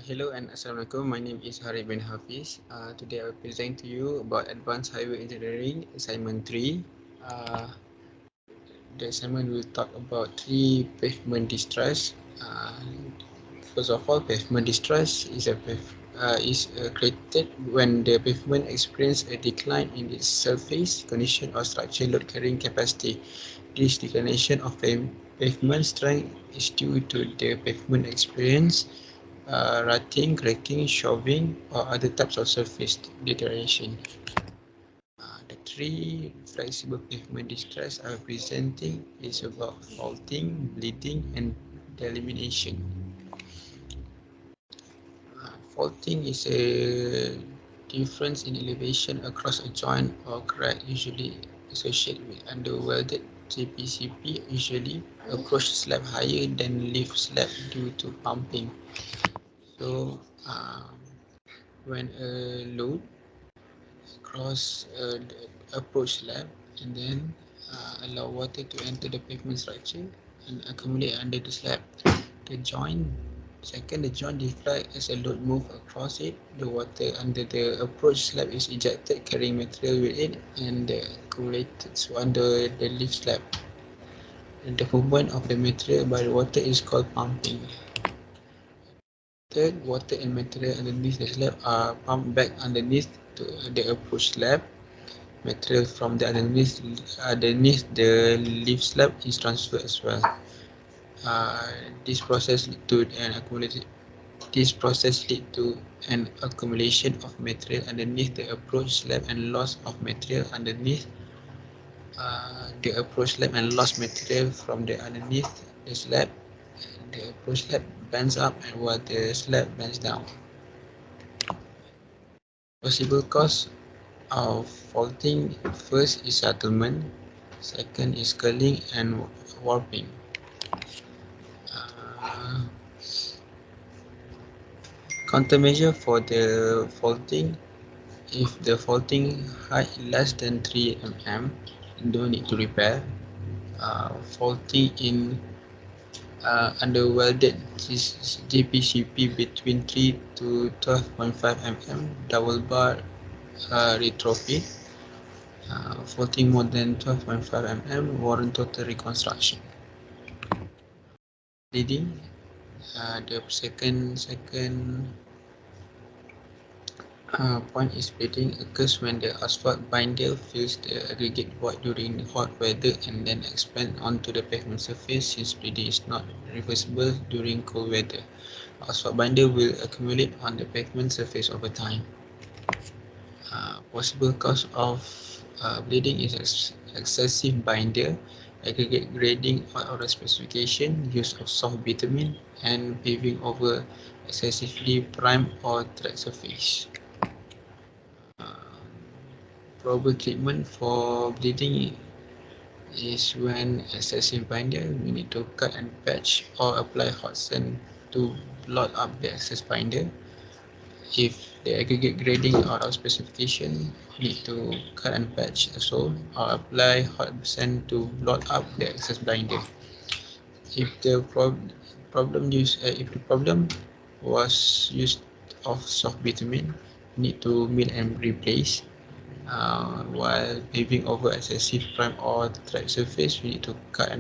Hello and Assalamualaikum. My name is Harith bin Hafiz. Today I will present to you about Advanced Highway Engineering Assignment 3. Uh, the assignment will talk about three pavement distress. First of all, pavement distress is created when the pavement experiences a decline in its surface condition or structure load carrying capacity. This declination of pavement strength is due to the pavement experience rutting, cracking, shoving, or other types of surface deterioration. The three flexible pavement distress I am presenting is about faulting, bleeding, and delamination. Faulting is a difference in elevation across a joint or crack, usually associated with underwelded JPCP, usually approach slab higher than lift slab due to pumping. So, when a load cross the approach slab and then allow water to enter the pavement structure and accumulate under the slab. The joint the joint deflects as a load moves across it. The water under the approach slab is ejected, carrying material with it, and accumulated under the lift slab. And the movement of the material by the water is called pumping. Third, water and material underneath the slab are pumped back underneath to the approach slab. Material from the underneath the leaf slab is transferred as well. Uh, this process lead to an accumulation. This process lead to an accumulation of material underneath the approach slab and loss of material underneath the approach slab and lost material from the underneath the slab. The approach slab bends up and while the slab bends down. Possible cause of faulting: first is settlement, second is curling and warping. Uh, Countermeasure for the faulting: if the faulting height less than 3 mm, don't need to repair. Faulting in underwelded GPCP between 3 to 12.5 mm, double bar retrofit. Faulting more than 12.5 mm warrant total reconstruction. Bleeding. The second point is bleeding occurs when the asphalt binder fills the aggregate void during hot weather and then expands onto the pavement surface. Since bleeding is not reversible during cold weather, asphalt binder will accumulate on the pavement surface over time. Possible cause of bleeding is excessive binder, aggregate grading out of the specification, use of soft bitumen, and paving over excessively prime or track surface. Proper treatment for bleeding is when excessive binder, we need to cut and patch or apply hot sand to blot up the excess binder. If the aggregate grading out of specification, need to cut and patch also or apply hot sand to blot up the excess binder. If the problem was used of soft bitumen, need to mill and replace. While paving over excessive prime or track surface, we need to cut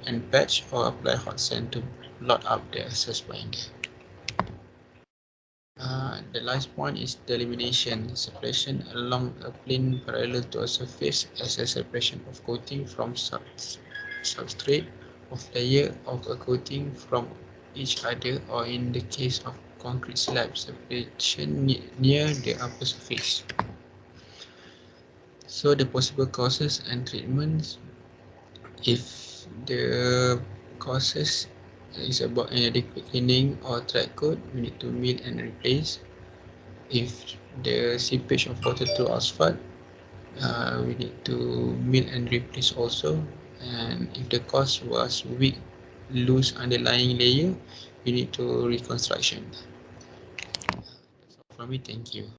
and patch or apply hot sand to blot up the excess binder. The last point is delamination, separation along a plane parallel to a surface as a separation of coating from substrate of layer of a coating from each other, or in the case of concrete slab, separation near the upper surface. So the possible causes and treatments: if the causes is about inadequate cleaning or track coat, we need to mill and replace. If the seepage of water through asphalt, we need to mill and replace also. And if the cause was weak, loose underlying layer, we need to reconstruction. That's all from me. Thank you.